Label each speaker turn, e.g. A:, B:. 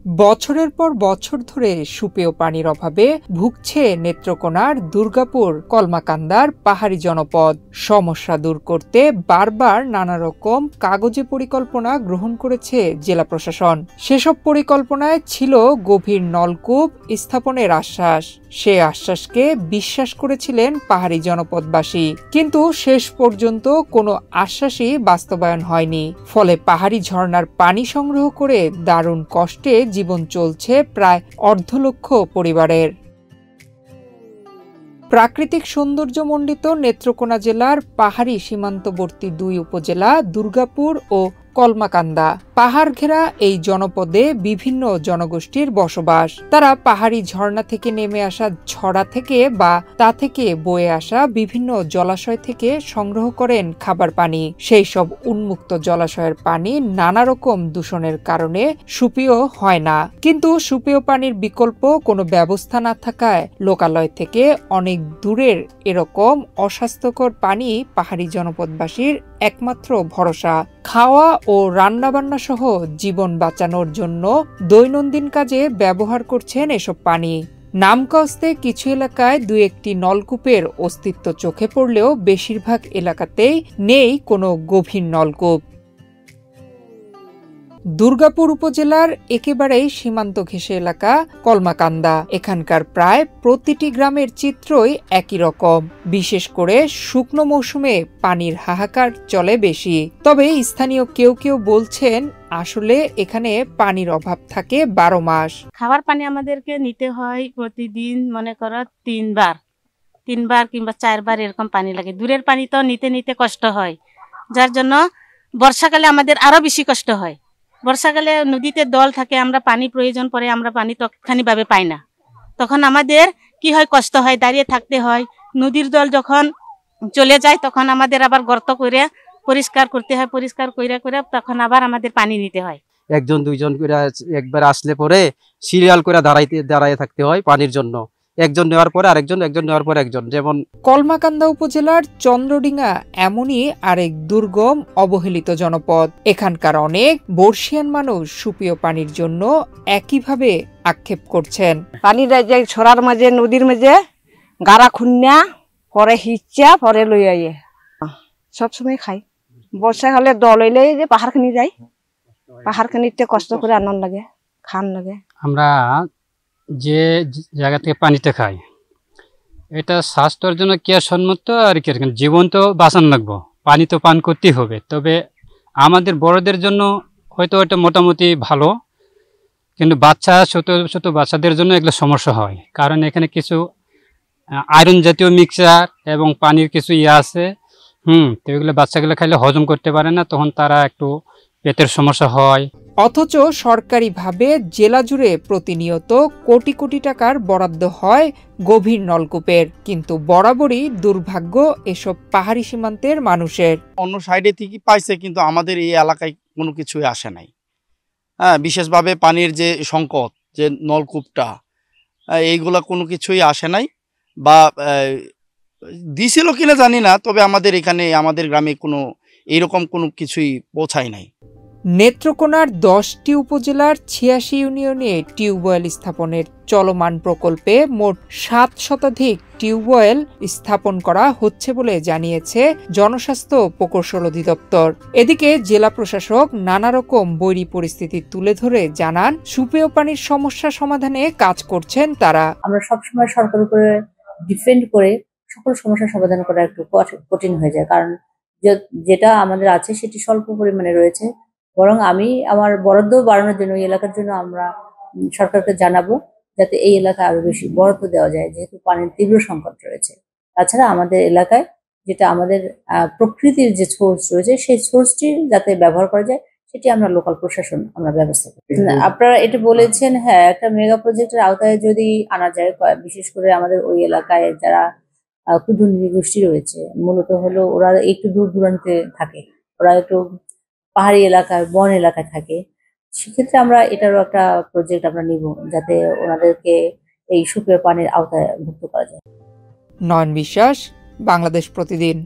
A: বছরের পর বছর ধরে সুপেয় পানির অভাবে ভুগছে নেত্রকোনার দুর্গাপুর কলমাকান্দার পাহাড়ি জনপদ। সমস্যা দূর করতে বারবার নানা রকম কাগজে পরিকল্পনা গ্রহণ করেছে জেলা প্রশাসন। সেসব পরিকল্পনায় ছিল গভীর নলকূপ স্থাপনের আশ্বাস। সে আশ্বাসকে বিশ্বাস করেছিলেন পাহাড়ি জনপদবাসী, কিন্তু শেষ পর্যন্ত কোনো আশ্বাসই বাস্তবায়ন হয়নি। ফলে পাহাড়ি ঝর্ণার পানি সংগ্রহ করে দারুণ কষ্টে জীবন চলছে প্রায় ১৫০০০০ পরিবারের। প্রাকৃতিক সৌন্দর্যমণ্ডিত নেত্রকোনা জেলার পাহাড়ি সীমান্তবর্তী ২ উপজেলা দুর্গাপুর ও কলমাকান্দা পাহাড় ঘেরা এই জনপদে বিভিন্ন জনগোষ্ঠীর বসবাস। তারা পাহাড়ি ঝর্ণা থেকে নেমে আসা ছড়া থেকে বা তা থেকে বয়ে আসা বিভিন্ন জলাশয় থেকে সংগ্রহ করেন খাবার পানি। সেই সব উন্মুক্ত জলাশয়ের পানি নানা রকম দূষণের কারণে সুপেয় হয় না। কিন্তু সুপেয় পানির বিকল্প কোনো ব্যবস্থা না থাকায় লোকালয় থেকে অনেক দূরের এরকম অস্বাস্থ্যকর পানি পাহাড়ি জনপদবাসীর একমাত্র ভরসা। খাওয়া ও রান্নাবান্না সহ জীবন বাঁচানোর জন্য দৈনন্দিন কাজে ব্যবহার করছেন এসব পানি। নামকাস্তে কিছু এলাকায় ২-১টি নলকূপের অস্তিত্ব চোখে পড়লেও বেশিরভাগ এলাকাতেই নেই কোনো গভীর নলকূপ। দুর্গাপুর উপজেলার একেবারেই সীমান্ত ঘেঁষে এলাকা কলমাকান্দা। এখানকার প্রায় প্রতিটি গ্রামের চিত্রই একই রকম। বিশেষ করে শুকনো মৌসুমে পানির হাহাকার চলে বেশি। তবে স্থানীয় কেউ কেউ বলছেন আসলে এখানে পানির অভাব থাকে ১২ মাস।
B: খাবার পানি আমাদেরকে নিতে হয় প্রতিদিন, মনে করো ৩বার কিংবা ৪বার এরকম পানি লাগে। দূরের পানি তো নিতে নিতে কষ্ট হয়, যার জন্য বর্ষাকালে আমাদের আরো বেশি কষ্ট হয়। বর্ষাকালে নদীতে দল থাকে, আমরা পানি প্রয়োজন পড়ে, আমরা পানি তৎক্ষণিকভাবে পাই না। তখন আমাদের কি হয়, কষ্ট হয়, দাঁড়িয়ে থাকতে হয়। নদীর দল যখন চলে যায় তখন আমাদের আবার গর্ত করে পরিষ্কার করতে হয়, পরিষ্কার করে তখন আবার আমাদের পানি নিতে হয়।
C: একজন দুইজন করে একবার আসলে পরে সিরিয়াল করে দাঁড়ায় থাকতে হয় পানির জন্য। একজন নেওয়ার পরে আরেকজন, একজন নেওয়ার পরে একজন। যেমন
A: কলমাকান্দা উপজেলার চন্দ্রডিঙ্গা এমনই আরেক দুর্গম অবহেলিত জনপদ। এখানকার অনেক বর্ষিয়ান মানুষ সুপেয় পানির জন্য একইভাবে আক্ষেপ করছেন।
D: পানির ছড়ার মাঝে নদীর মাঝে গাড়া খুন্না পরে হিচ্চা পরে লই আইয়ে সবসময় খাই। বর্ষাকালে দল হইলে যে পাহাড়খানি যাই, পাহাড়খানিতে কষ্ট করে আনন্দ লাগে, খান লাগে।
E: আমরা যে জায়গা থেকে পানিটা খাই এটা স্বাস্থ্যের জন্য কি আর সম্মত আর কি, জীবন তো বাঁচানো লাগবো, পানি তো পান করতেই হবে। তবে আমাদের বড়দের জন্য হয়তো এটা মোটামুটি ভালো, কিন্তু ছোট ছোট বাচ্চাদের জন্য এগুলো সমস্যা হয়। কারণ এখানে কিছু আয়রন জাতীয় মিক্সচার এবং পানির কিছু আছে, তো এগুলো বাচ্চাগুলো খাইলে হজম করতে পারে না, তখন তারা একটু পেটের সমস্যা হয়।
A: অথচ সরকারিভাবে জেলা জুড়ে প্রতিনিয়ত কোটি কোটি টাকার বরাদ্দ হয় গভীর নলকূপের, কিন্তু বরাবরই দুর্ভাগ্য এসব পাহাড়ি সীমান্তের মানুষের।
F: অন্য সাইডে থেকে পাইছে, কিন্তু আমাদের এই এলাকায় কোনো কিছুই আসে নাই। বিশেষভাবে পানির যে সংকট, যে নলকূপটা, এইগুলা কোনো কিছুই আসে নাই, বা দিছিল কিনা জানি না। তবে আমাদের এখানে আমাদের গ্রামে কোনো এইরকম কোনো কিছুই পৌঁছায় নাই।
A: নেত্রকোনার ১০টি উপজেলার ৮৬ ইউনিয়নে টিউবওয়েল স্থাপনের চলমান প্রকল্পে মোট ৭ শতাধিক টিউবওয়েল স্থাপন করা হচ্ছে বলে জানিয়েছে জনস্বাস্থ্য প্রকৌশল অধিদপ্তর। এদিকে জেলা প্রশাসক নানা রকম বৈরী পরিস্থিতি তুলে ধরে জানান, সুপেয় পানির সমস্যা সমাধানে কাজ করছেন তারা।
G: আমরা সবসময় সরকারের উপরে ডিপেন্ড করে সকল সমস্যা সমাধান করা একটু কঠিন হয়ে যায়, কারণ যেটা আমাদের আছে সেটি স্বল্প পরিমাণে রয়েছে। বরং আমি আমার বরাদ্দ বাড়ানোর জন্য এই এলাকার জন্য আমরা সরকারকে জানাবো যাতে এই এলাকায় আরো বেশি বরাদ্দ দেওয়া যায়, যেহেতু পানির তীব্র সংকট রয়েছে। তাছাড়া আমাদের এলাকায় যেটা আমাদের প্রকৃতির যে সোর্স রয়েছে সেই সোর্সটি যাতে ব্যবহার করা যায় সেটি আমরা লোকাল প্রশাসন আমরা ব্যবস্থা করি। আপনারা এটা বলেছেন, হ্যাঁ, একটা মেগা প্রজেক্টের আওতায় যদি আনা যায়, বিশেষ করে আমাদের ওই এলাকায় যারা ক্ষুদ্র নৃগোষ্ঠী রয়েছে, মূলত হলো ওরা একটু দূর দূরান্তে থাকে, ওরা একটু পাহাড়ি এলাকায়, বন এলাকায় থাকে। সেক্ষেত্রে আমরা এটারও একটা প্রজেক্ট আমরা নিব, যাতে ওনাদেরকে এই সুপেয় পানির আওতায় ভুক্ত করা যায়।
A: নয়ন বিশ্বাস, বাংলাদেশ প্রতিদিন।